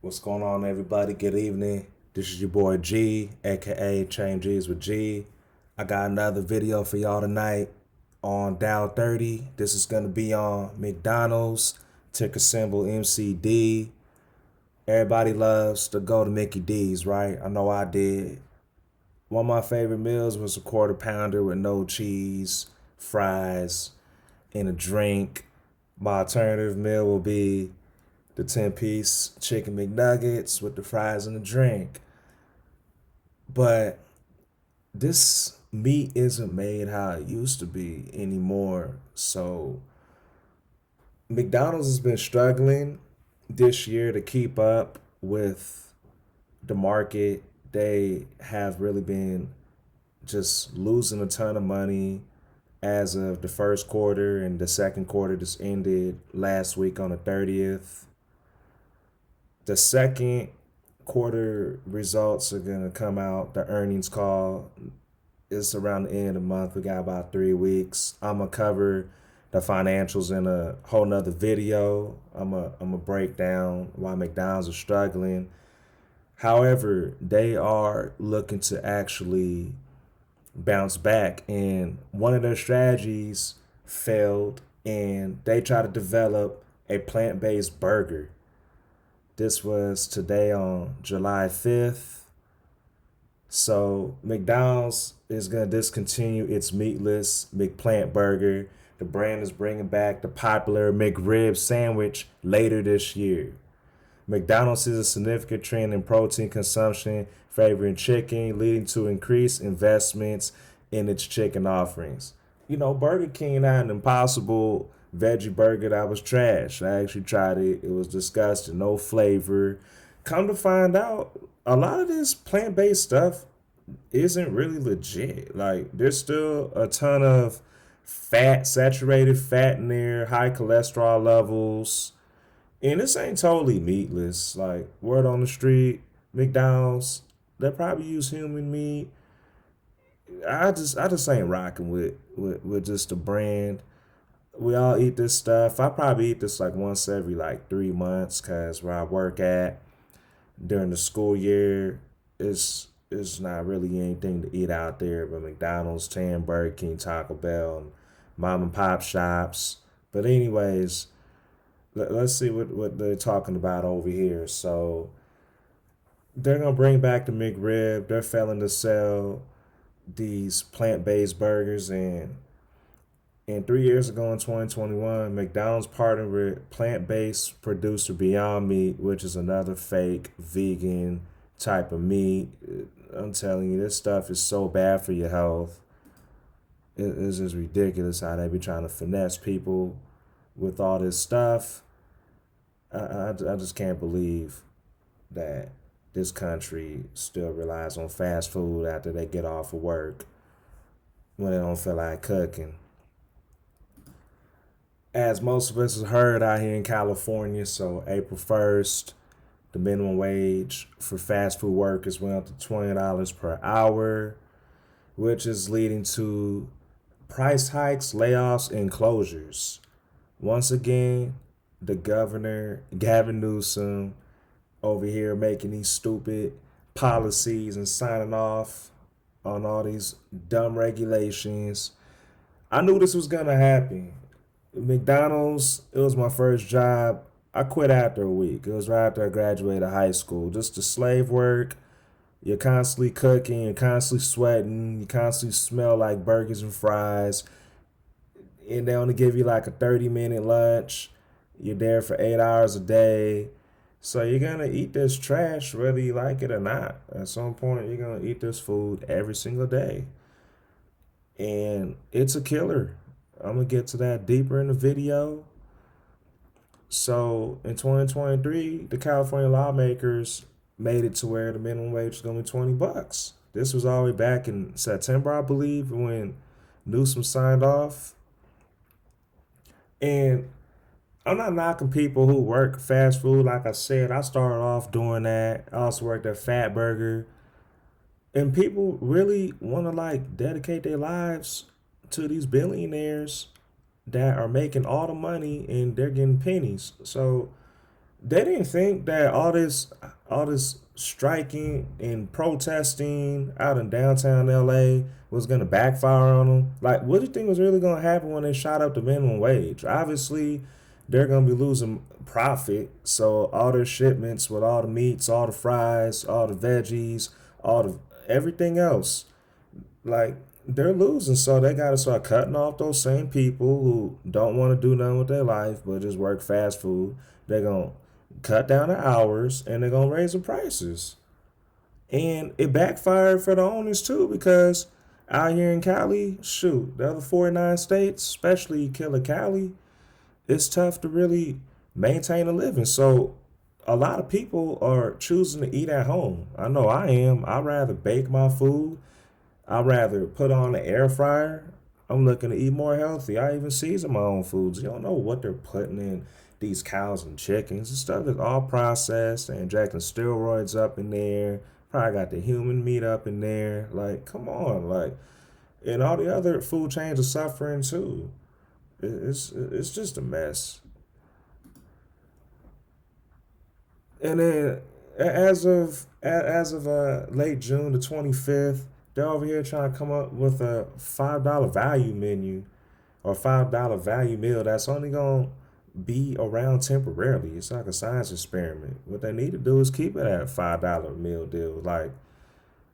What's going on, everybody? Good evening. This is your boy G, aka Chain G's with G. I got another video for y'all tonight on Dow 30. This is going to be on McDonald's, ticker symbol MCD. Everybody loves to go to Mickey D's, right? I know I did. One of my favorite meals was a quarter pounder with no cheese, fries, and a drink. My alternative meal will be the 10-piece chicken McNuggets with the fries and the drink. But this meat isn't made how it used to be anymore. So McDonald's has been struggling this year to keep up with the market. They have really been just losing a ton of money as of the first quarter, and the second quarter just ended last week on the 30th. The second quarter results are going to come out. The earnings call is around the end of the month. We got about 3 weeks. I'm going to cover the financials in a whole nother video. I'm gonna break down why McDonald's is struggling. However, they are looking to actually bounce back, and one of their strategies failed, and they tried to develop a plant-based burger. This was today on July 5th. So McDonald's is going to discontinue its meatless McPlant burger. The brand is bringing back the popular McRib sandwich later this year. McDonald's sees a significant trend in protein consumption, favoring chicken, leading to increased investments in its chicken offerings. You know, Burger King had an impossible veggie burger that was trash. I actually tried it. It was disgusting, no flavor. Come to find out, a lot of this plant-based stuff isn't really legit. Like, there's still a ton of fat, saturated fat in there, high cholesterol levels. And this ain't totally meatless. Like, word on the street, McDonald's, they probably use human meat. I just ain't rocking with just the brand. We all eat this stuff. I probably eat this like once every like 3 months, cause where I work at during the school year, it's not really anything to eat out there but McDonald's, Burger King, Taco Bell, and mom and pop shops. But anyways, let's see what they're talking about over here. So they're gonna bring back the McRib. They're failing to sell these plant-based burgers, and 3 years ago in 2021, McDonald's partnered with plant-based producer Beyond Meat, which is another fake vegan type of meat. I'm telling you, this stuff is so bad for your health. It's just ridiculous how they be trying to finesse people with all this stuff. I just can't believe that this country still relies on fast food after they get off of work when they don't feel like cooking. As most of us have heard out here in California, so April 1st, the minimum wage for fast food workers went up to $20 per hour, which is leading to price hikes, layoffs, and closures. Once again, the governor, Gavin Newsom, over here making these stupid policies and signing off on all these dumb regulations. I knew this was going to happen. McDonald's, it was my first job. I quit after a week. It was right after I graduated high school. Just the slave work. You're constantly cooking, you're constantly sweating, you constantly smell like burgers and fries. And they only give you like a 30-minute lunch. You're there for 8 hours a day. So you're going to eat this trash whether you like it or not. At some point, you're going to eat this food every single day. And it's a killer. I'm going to get to that deeper in the video. So in 2023, the California lawmakers made it to where the minimum wage is going to be $20. This was all the way back in September, I believe, when Newsom signed off. And I'm not knocking people who work fast food. Like I said, I started off doing that. I also worked at Fat Burger. And people really want to like dedicate their lives to these billionaires that are making all the money and they're getting pennies. So They didn't think that all this striking and protesting out in downtown LA was gonna backfire on them. Like, what do you think was really gonna happen when they shot up the minimum wage? Obviously, they're gonna be losing profit, so all their shipments with all the meats, all the fries, all the veggies, all the everything else, like they're losing, so they got to start cutting off those same people who don't want to do nothing with their life but just work fast food. They're gonna cut down the hours and they're gonna raise the prices, and it backfired for the owners too because out here in Cali, shoot, the other 49 states, especially Killer Cali, it's tough to really maintain a living. So a lot of people are choosing to eat at home. I know I am. I'd rather bake my food. I'd rather put on the air fryer. I'm looking to eat more healthy. I even season my own foods. You don't know what they're putting in these cows and chickens. This stuff is all processed and injecting steroids up in there. Probably got the human meat up in there. Like, come on, like, and all the other food chains are suffering too. It's just a mess. And then as of late June the 25th, they're over here trying to come up with a $5 value menu or $5 value meal that's only gonna be around temporarily. It's like a science experiment. What they need to do is keep it at $5 meal deal. Like,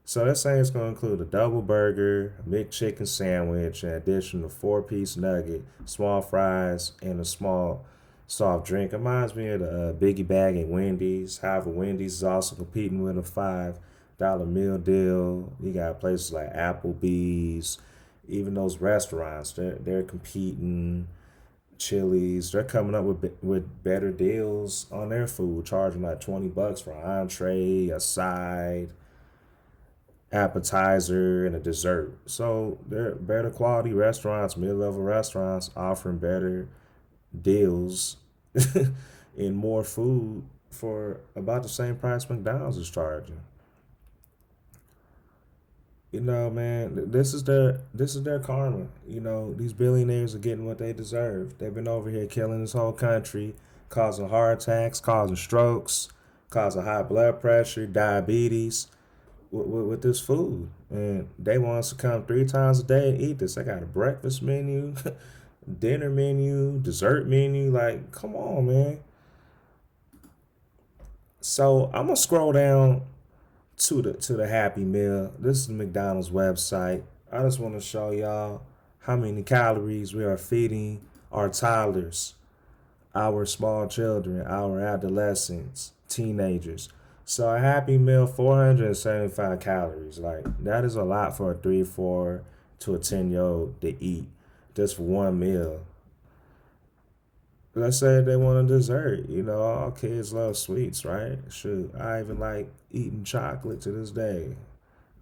so they're saying it's gonna include a double burger, a McChicken sandwich, in addition to four-piece nugget, small fries, and a small soft drink. It reminds me of the Biggie Bag at Wendy's. However, Wendy's is also competing with a $5 meal deal. You got places like Applebee's, even those restaurants. They're competing. Chili's, they're coming up with better deals on their food, charging like $20 for an entree, a side, appetizer, and a dessert. So they're better quality restaurants, mid-level restaurants offering better deals and more food for about the same price McDonald's is charging. Man, this is their karma. These billionaires are getting what they deserve. They've been over here killing this whole country, causing heart attacks, causing strokes, causing high blood pressure, diabetes with this food. And they want us to come 3 times a day and eat this. I got a breakfast menu, dinner menu, dessert menu. Like, come on, man. So I'm gonna scroll down to the Happy Meal. This is the McDonald's website. I just want to show y'all how many calories we are feeding our toddlers, our small children, our adolescents, teenagers. So a Happy Meal, 475 calories. Like, that is a lot for a 3, 4 to a 10-year old to eat just for one meal. Let's say they want a dessert. All kids love sweets, right? Shoot, I even like eating chocolate to this day.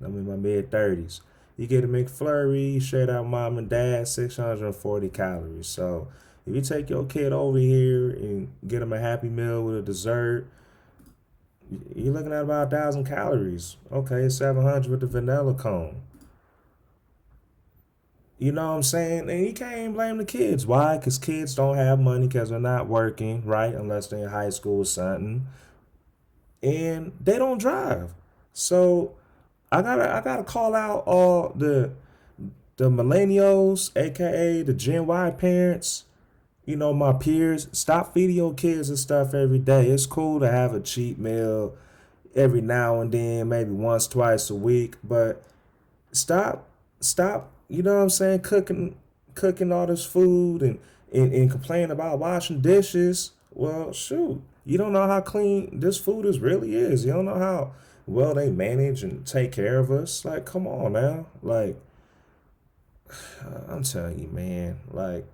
I'm in my mid 30s. You get a McFlurry, straight out mom and dad, 640 calories. So if you take your kid over here and get them a Happy Meal with a dessert, you're looking at about 1,000 calories. Okay, 700 with the vanilla cone. You know what I'm saying? And you can't even blame the kids. Why? Because kids don't have money because they're not working, right? Unless they're in high school or something. And they don't drive. So I gotta call out all the millennials, aka the Gen Y parents, my peers. Stop feeding your kids and stuff every day. It's cool to have a cheap meal every now and then, maybe once, twice a week, but stop, you know what I'm saying, cooking all this food and complain about washing dishes. Well, shoot, you don't know how clean this food is really is. You don't know how well they manage and take care of us. Like, come on now. Like, I'm telling you, man. Like,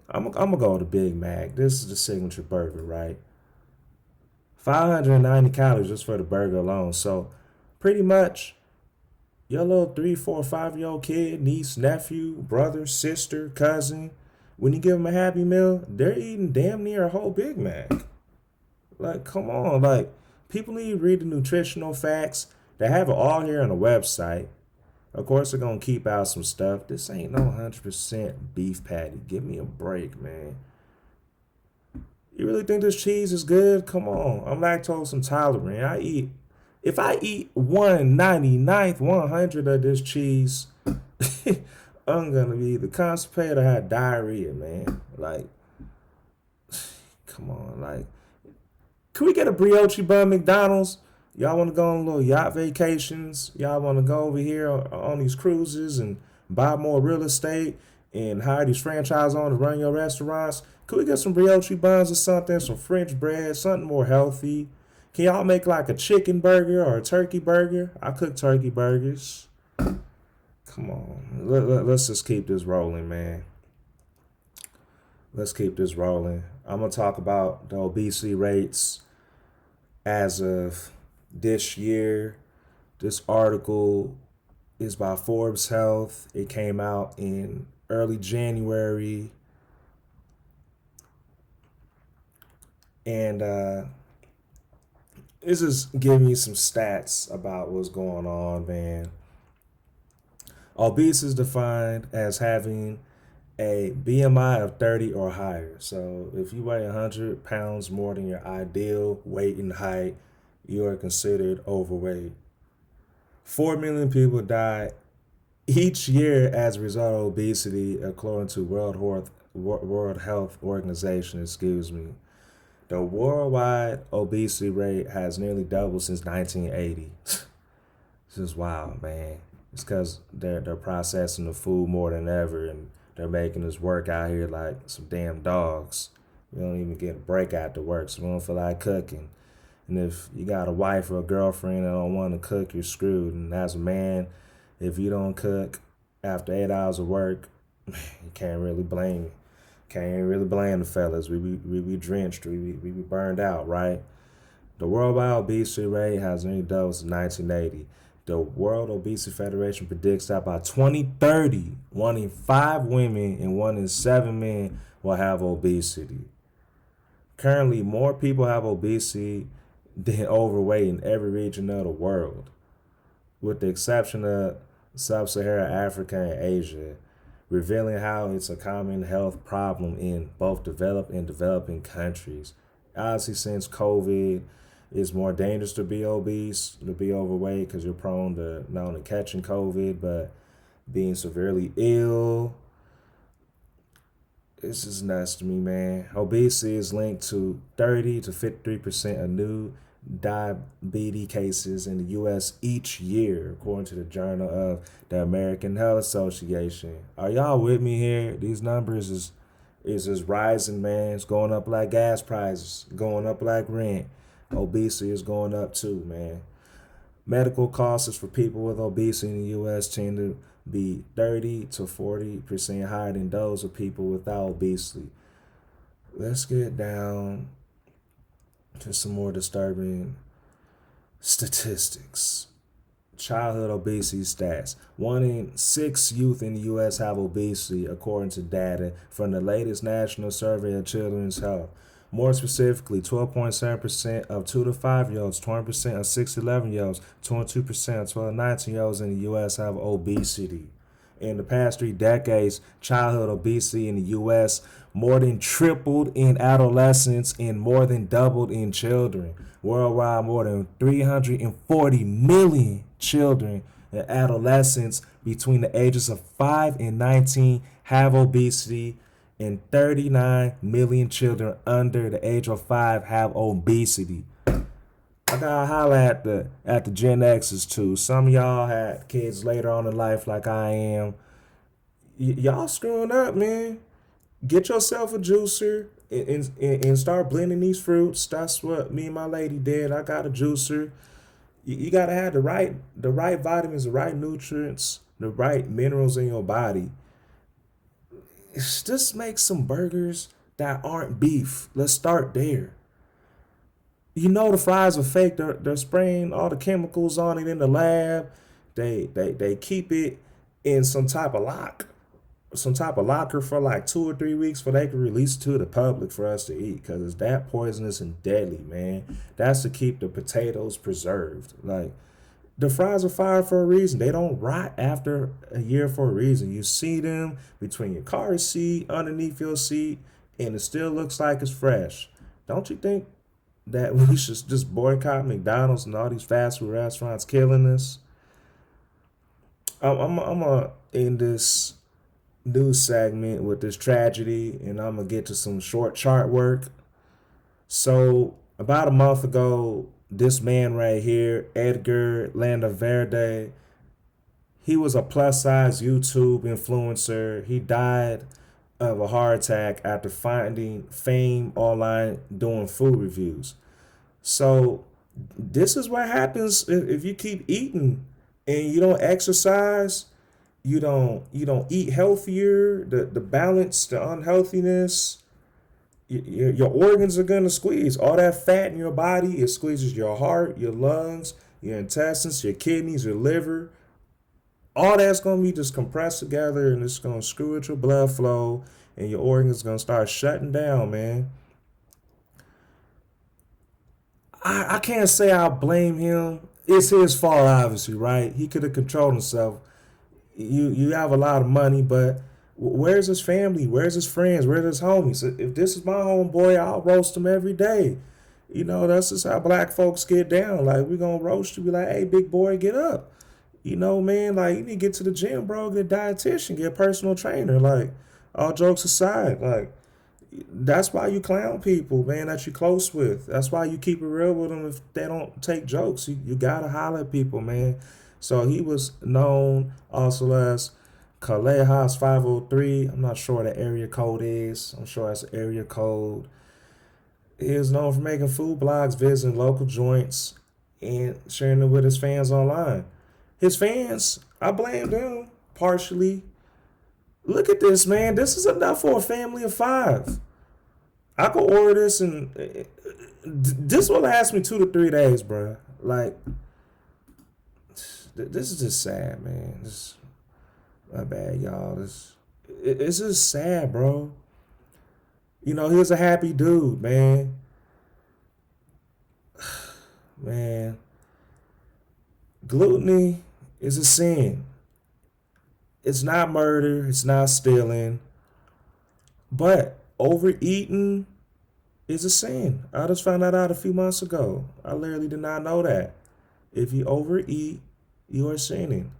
I'm gonna go with the Big Mac. This is the signature burger, right? 590 calories just for the burger alone. So pretty much your little 3, 4, 5-year old kid, niece, nephew, brother, sister, cousin, when you give them a Happy Meal, they're eating damn near a whole Big Mac. Like, come on. Like, people need to read the nutritional facts. They have it all here on the website. Of course, they're going to keep out some stuff. This ain't no 100% beef patty. Give me a break, man. You really think this cheese is good? Come on. I'm lactose intolerant. If I eat 1/99th, 100 of this cheese, I'm gonna be either constipated or have diarrhea, man. Like, come on, like, can we get a brioche bun McDonald's? Y'all want to go on little yacht vacations? Y'all want to go over here on these cruises and buy more real estate and hire these franchise owners to run your restaurants? Could we get some brioche buns or something, some French bread, something more healthy? Can y'all make like a chicken burger or a turkey burger? I cook turkey burgers. Come on, let's just keep this rolling, man. Let's keep this rolling. I'm gonna talk about the obesity rates as of this year. This article is by Forbes Health. It came out in early January. And this is giving you some stats about what's going on, man. Obese is defined as having a BMI of 30 or higher. So if you weigh 100 pounds more than your ideal weight and height, you are considered overweight. 4 million people die each year as a result of obesity, according to World Health Organization. Excuse me. The worldwide obesity rate has nearly doubled since 1980. This is wild, man. It's because they're processing the food more than ever, and they're making us work out here like some damn dogs. We don't even get a break after work, so we don't feel like cooking. And if you got a wife or a girlfriend that don't want to cook, you're screwed. And as a man, if you don't cook after 8 hours of work, you can't really blame you. Can't really blame the fellas. We drenched. We be burned out, right? The worldwide obesity rate has nearly doubled since 1980. The World Obesity Federation predicts that by 2030, 1 in 5 women and 1 in 7 men will have obesity. Currently, more people have obesity than overweight in every region of the world, with the exception of sub-Saharan Africa and Asia, revealing how it's a common health problem in both developed and developing countries. Obviously, since COVID, it's more dangerous to be obese, to be overweight, because you're prone to not only catching COVID, but being severely ill. It's just nuts to me, man. Obesity is linked to 30 to 53% of new diabetes cases in the U.S. each year, according to the Journal of the American Health Association. Are y'all with me here? These numbers is just rising, man. It's going up like gas prices, going up like rent. Obesity is going up too, man. Medical costs for people with obesity in the U.S. tend to be 30 to 40% higher than those of people without obesity. Let's get down to some more disturbing statistics. Childhood obesity stats. 1 in 6 youth in the U.S. have obesity, according to data from the latest National Survey of Children's Health. More specifically, 12.7% of 2 to 5-year-olds, 20% of 6 to 11-year-olds, 22% of 12 to 19-year-olds in the U.S. have obesity. In the past 3 decades, childhood obesity in the U.S. more than tripled in adolescents and more than doubled in children. Worldwide, more than 340 million children and adolescents between the ages of 5 and 19 have obesity, and 39 million children under the age of 5 have obesity. I gotta holler at the Gen X's too. Some of y'all had kids later on in life like I am. Y'all screwing up, man. Get yourself a juicer and start blending these fruits. That's what me and my lady did. I got a juicer. You gotta have the right vitamins, the right nutrients, the right minerals in your body. Just make some burgers that aren't beef. Let's start there. You know the fries are fake. They're spraying all the chemicals on it in the lab. They keep it in some type of locker for like 2 or 3 weeks before they can release it to the public for us to eat, because it's that poisonous and deadly, man. That's to keep the potatoes preserved. Like, the fries are fire for a reason. They don't rot after a year for a reason. You see them between your car seat, underneath your seat, and it still looks like it's fresh. Don't you think that we should just boycott McDonald's and all these fast food restaurants killing us? I'm gonna end this news segment with this tragedy, and I'm gonna get to some short chart work. So about a month ago, this man right here, Edgar Landaverde, he was a plus size YouTube influencer. He died of a heart attack after finding fame online doing food reviews. So this is what happens if you keep eating and you don't exercise, you don't eat healthier, the balance, the unhealthiness, your organs are gonna squeeze. All that fat in your body, it squeezes your heart, your lungs, your intestines, your kidneys, your liver. All that's gonna be just compressed together, and it's gonna screw with your blood flow, and your organs gonna start shutting down, man. I can't say I blame him. It's his fault, obviously, right? He could have controlled himself. You have a lot of money, but where's his family? Where's his friends? Where's his homies? If this is my homeboy, I'll roast him every day. That's just how black folks get down. Like, we gonna roast you, be like, hey, big boy, get up. Man, like, you need to get to the gym, bro, get a dietitian, get a personal trainer. Like, all jokes aside, like, that's why you clown people, man, that you close with. That's why you keep it real with them if they don't take jokes. You gotta holler at people, man. So he was known also as Callejas 503. I'm not sure what the area code is. I'm sure that's the area code. He was known for making food blogs, visiting local joints, and sharing them with his fans online. His fans, I blame them partially. Look at this, man. This is enough for a family of five. I could order this, and this will last me 2 to 3 days, bro. Like, this is just sad, man. This, my bad, y'all. It's just sad, bro. He was a happy dude, man. Man, gluttony is a sin. It's not murder. It's not stealing. But overeating is a sin. I just found that out a few months ago. I literally did not know that. If you overeat, you are sinning.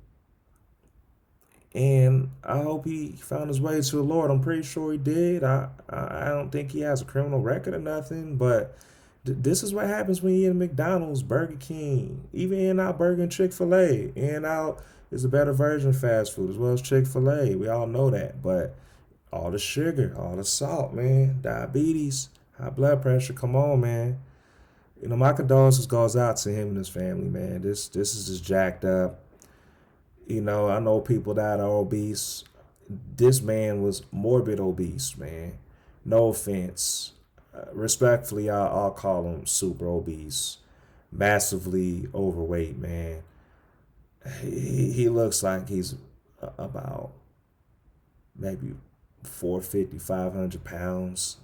And I hope he found his way to the Lord. I'm pretty sure he did. I don't think he has a criminal record or nothing, but this is what happens when you eat at McDonald's, Burger King, even In-N-Out Burger and Chick-fil-A. In-N-Out is a better version of fast food as well as Chick-fil-A. We all know that. But all the sugar, all the salt, man, diabetes, high blood pressure, come on, man. My condolences goes out to him and his family, man. This is just jacked up. I know people that are obese. This man was morbid obese, man. No offense. Respectfully, I'll call him super obese. Massively overweight, man. He looks like he's about maybe 450, 500 pounds.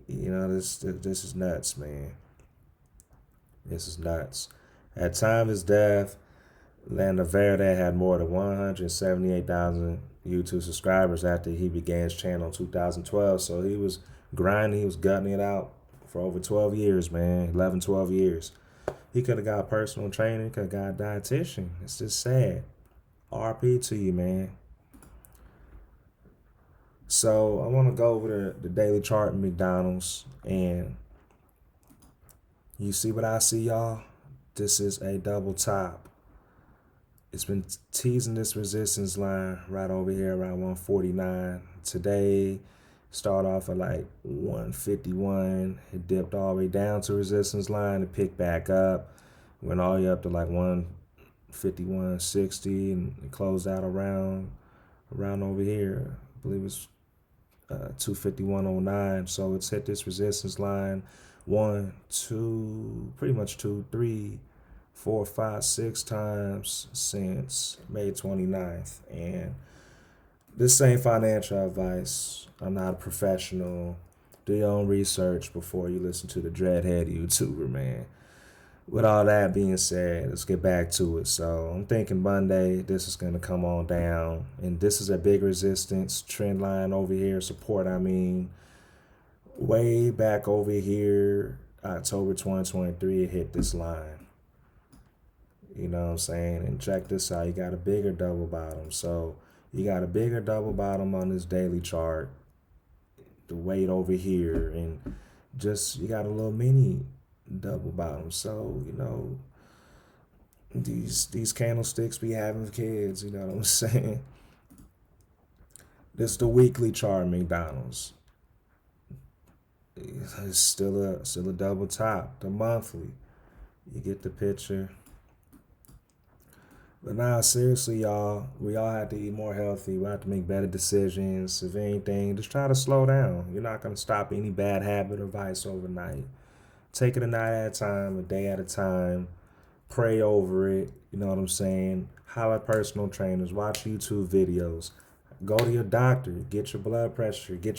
This is nuts, man. This is nuts. At time of his death, Landa Verde had more than 178,000 YouTube subscribers after he began his channel in 2012. So he was grinding, he was gutting it out for over 12 years, man. 11, 12 years. He could have got a personal trainer, could have got a dietitian. It's just sad. RP to you, man. So I want to go over the daily chart in McDonald's, and you see what I see, y'all? This is a double top. It's been teasing this resistance line right over here around 149. Today, start off at like 151. It dipped all the way down to resistance line. It picked back up. Went all the way up to like 151.60 and it closed out around over here. I believe it's 251.09. So it's hit this resistance line 1, 2, pretty much 2, 3, 4, 5, 6 times since May 29th. And this ain't financial advice. I'm not a professional. Do your own research before you listen to the dreadhead YouTuber, man. With all that being said, let's get back to it. So I'm thinking Monday, this is going to come on down. And this is a big resistance trend line over here, support, Way back over here, October 2023, it hit this line. You know what I'm saying? And check this out. You got a bigger double bottom. So you got a bigger double bottom on this daily chart. The weight over here, and just you got a little mini double bottom. So these candlesticks be having kids. You know what I'm saying? This the weekly chart, McDonald's. It's still a double top. The monthly, you get the picture. But now, seriously, y'all, we all have to eat more healthy. We have to make better decisions. If anything, just try to slow down. You're not going to stop any bad habit or vice overnight. Take it a night at a time, a day at a time. Pray over it. You know what I'm saying? Hire personal trainers. Watch YouTube videos. Go to your doctor. Get your blood pressure. Get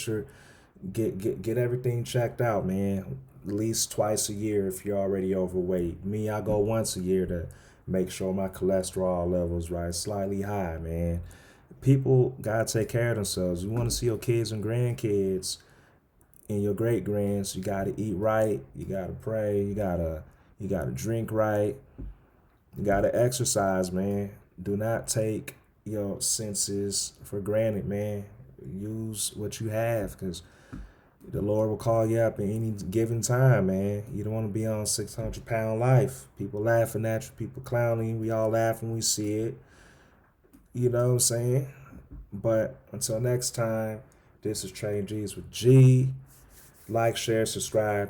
everything checked out, man. At least twice a year if you're already overweight. Me, I go once a year to make sure my cholesterol levels right, slightly high, man. People gotta take care of themselves. You want to see your kids and grandkids and your great grands. You gotta eat right. You gotta pray. You gotta drink right. You gotta exercise, man. Do not take your senses for granted, man. Use what you have, because the Lord will call you up at any given time, man. You don't want to be on 600-pound life. People laughing at you, people clowning. We all laugh when we see it. You know what I'm saying? But until next time, this is Train G's with G. Like, share, subscribe.